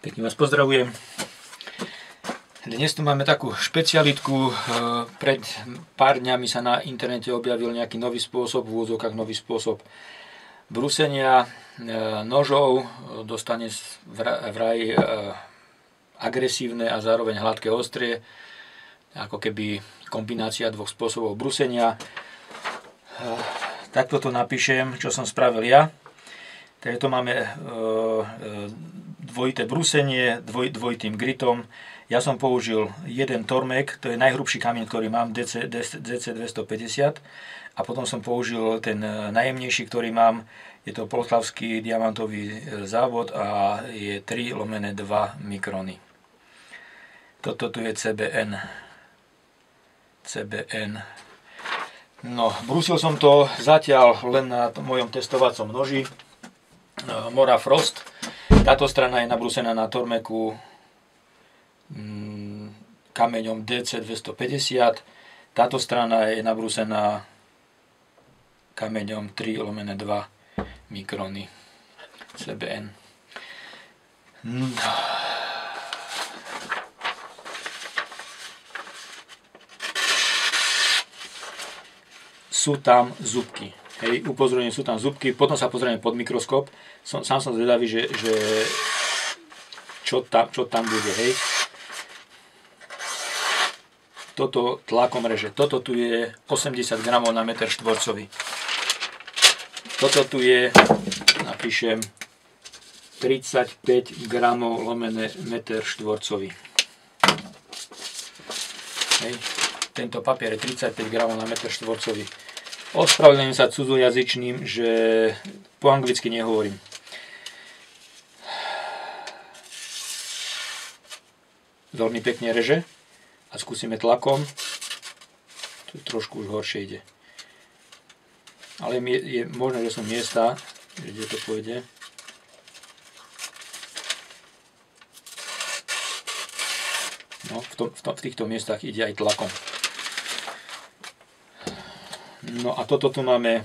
Pekne vás pozdravujem. Dnes tu máme takú špecialitku. Pred pár dňami sa na internete objavil nejaký nový spôsob, v úvodzovkách nový spôsob brúsenia nožov. Dostane vraj agresívne a zároveň hladké ostrie. Ako keby kombinácia dvoch spôsobov brúsenia. Takto to napíšem, čo som spravil ja. Takže to máme dvojité brúsenie, dvojitým gritom. Ja som použil jeden Tormek, to je najhrubší kamień, ktorý mám, DC250. A potom som použil ten najjemnejší, ktorý mám. Je to poltavský diamantový závod a je 3/2 mikrony. Toto tu je CBN. No, brúsil som to zatiaľ len na mojom testovacom noži Mora Frost. Táto strana je nabrúsená na Tormeku kameňom DC250. Táto strana je nabrúsená kameňom 3/2 mikrony CBN. Sú tam zubky. Hej, upozorňujem, sú tam zubky, potom sa pozrieme pod mikroskop. Sám som zvedavý, že čo tam bude, hej. Toto tlakom reže. Toto tu je 80 gramov na meter štvorcový. Toto tu je, napíšem, 35 gramov lomené meter štvorcový. Hej. Tento papier je 35 gramov na meter štvorcový. Ospravedlňujem sa cudzojazyčným, že po anglicky nehovorím. Veľmi pekne reže a skúsime tlakom. Tu trošku už horšie ide. Ale je možné, že sú miesta, kde to pôjde. No, v týchto miestach ide aj tlakom. No a toto tu máme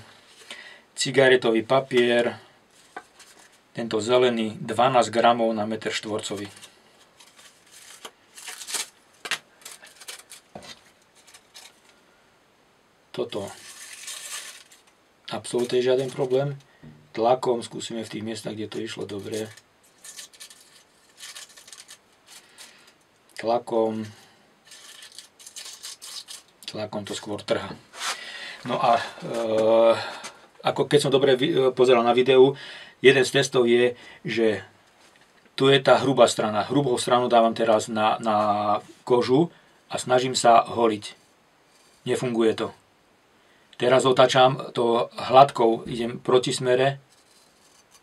cigaretový papier, tento zelený, 12 gramov na meter štvorcový. Toto absolútne žiaden problém. Tlakom skúsime v tých miestach, kde to išlo dobre. Tlakom to skôr trhá. No a ako keď som dobre pozeral na videu, jeden z testov je, že tu je tá hrubá strana. Hrubú stranu dávam teraz na kožu a snažím sa holiť. Nefunguje to. Teraz otáčam to hladkou, idem proti smere,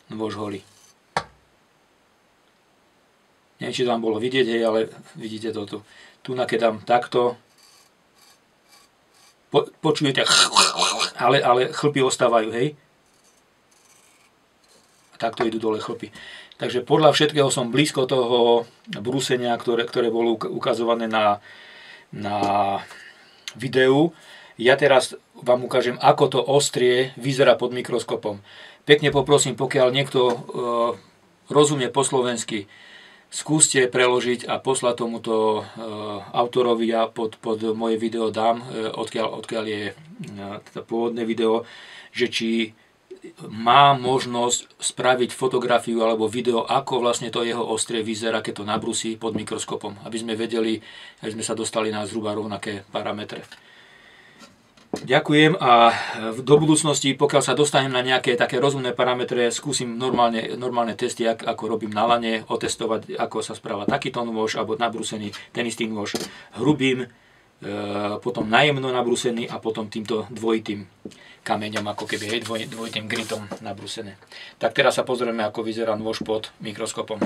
nôž holí. Neviem, či to vám bolo vidieť, hej, ale vidíte to tu. Tu nakedám takto. Počujete, ale chlpy ostávajú, hej. A takto idú dole chlpy. Takže podľa všetkého som blízko toho brúsenia, ktoré bolo ukazované na videu. Ja teraz vám ukážem, ako to ostrie vyzerá pod mikroskopom. Pekne poprosím, pokiaľ niekto rozumie po slovensky, skúste preložiť a poslať tomuto autorovi, ja pod moje video dám, odkiaľ je pôvodné video, že či má možnosť spraviť fotografiu alebo video, ako vlastne to jeho ostrie vyzerá, keď to nabrúsi pod mikroskopom, aby sme vedeli, aby sme sa dostali na zhruba rovnaké parametre. Ďakujem a do budúcnosti, pokiaľ sa dostanem na nejaké také rozumné parametre, skúsim normálne testy, ako robím na lane, otestovať, ako sa správa takýto nôž, alebo nabrúsený ten istý nôž hrubým, potom najemno nabrúsený a potom týmto dvojitým kameňom, ako keby dvojitým gritom nabrúsené. Tak teraz sa pozrieme, ako vyzerá nôž pod mikroskopom.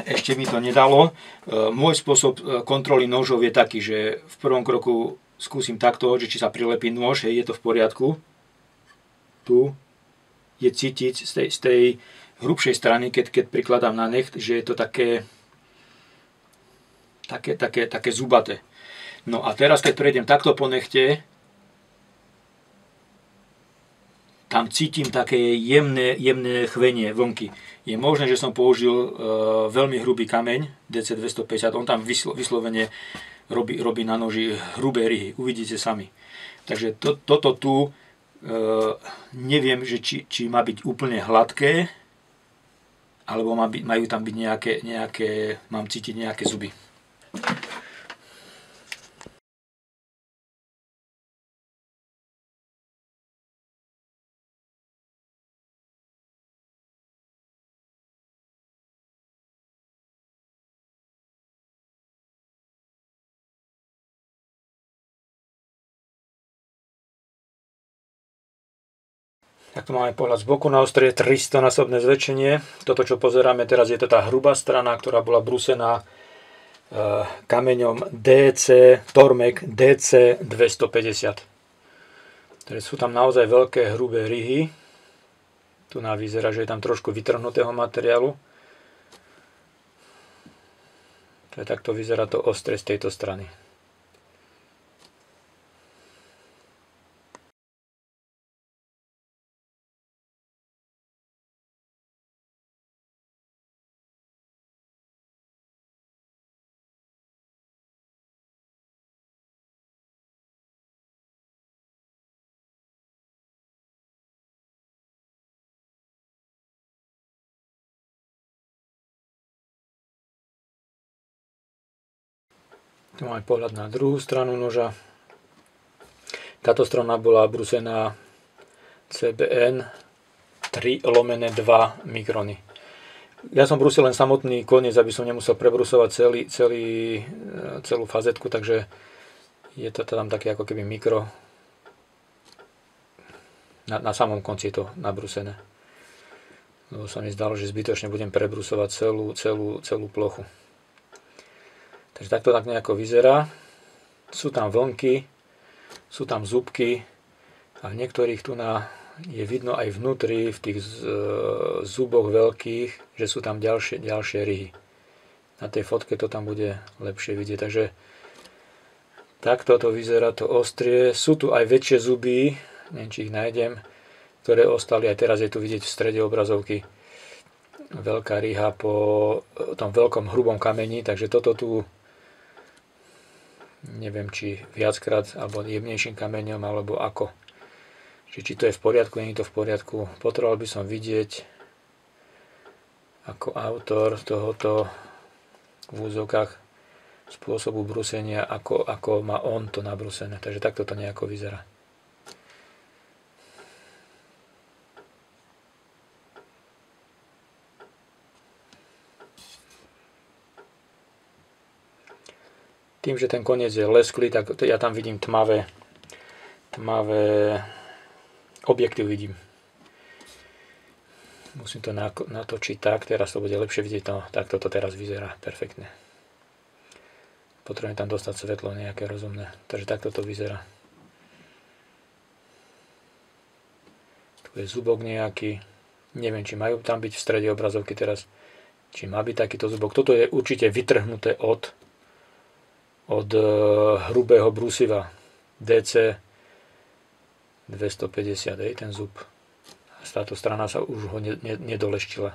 Ešte mi to nedalo. Môj spôsob kontroly nožov je taký, že v prvom kroku skúsim takto, že či sa prilepí nôž, hej, je to v poriadku. Tu je cítiť z tej hrubšej strany, keď prikladám na necht, že je to také zubaté. No a teraz, keď prejdem takto po nechte, tam cítim také jemné chvenie, vlnky. Je možné, že som použil veľmi hrubý kameň, DC250, on tam vyslovene robí na noži hrubé ryhy, uvidíte sami. Takže toto tu neviem, že či má byť úplne hladké, alebo majú tam byť mám cítiť nejaké zuby. Tak tu máme pohľad z boku na ostrie, 300-násobné zväčšenie. Toto, čo pozeráme teraz, je to tá hrubá strana, ktorá bola brúsená kameňom Tormek DC 250. Takže sú tam naozaj veľké hrubé ryhy. Tu nám vyzerá, že je tam trošku vytrhnutého materiálu. Takto vyzerá to ostrie z tejto strany. Tu máme pohľad na druhú stranu noža. Táto strana bola brúsená CBN 3/2 mikrony. Ja som brúsil len samotný koniec, aby som nemusel prebrusovať celú fazetku, takže je to tam také ako keby mikro. Na samom konci je to nabrúsené. Lebo sa mi zdalo, že zbytočne budem prebrusovať celú plochu. Takže takto tak nejako vyzerá. Sú tam vlnky, sú tam zúbky a v niektorých tu je vidno aj vnútri v tých zuboch veľkých, že sú tam ďalšie ryhy. Na tej fotke to tam bude lepšie vidieť. Takže takto to vyzerá to ostrie. Sú tu aj väčšie zuby, neviem, či ich nájdem, ktoré ostali. Aj teraz je tu vidieť v strede obrazovky veľká ryha po tom veľkom hrubom kameni. Takže toto tu neviem, či viackrát alebo jemnejším kameňom, alebo ako. Či to je v poriadku, nie je to v poriadku. Potreboval by som vidieť ako autor tohoto v úzokách spôsobu brúsenia, ako má on to nabrúsené. Takže takto to nejako vyzerá. Tým, že ten koniec je lesklý, tak ja tam vidím tmavé objektív vidím. Musím to natočiť tak, teraz to bude lepšie vidieť, no, takto to teraz vyzerá perfektne. Potrebujem tam dostať svetlo nejaké rozumné, takže takto to vyzerá. Tu je zubok nejaký, neviem, či majú tam byť v strede obrazovky teraz, či má byť takýto zubok. Toto je určite vytrhnuté od hrubého brúsiva DC 250, ten zub. Táto strana sa už ho nedoleštila.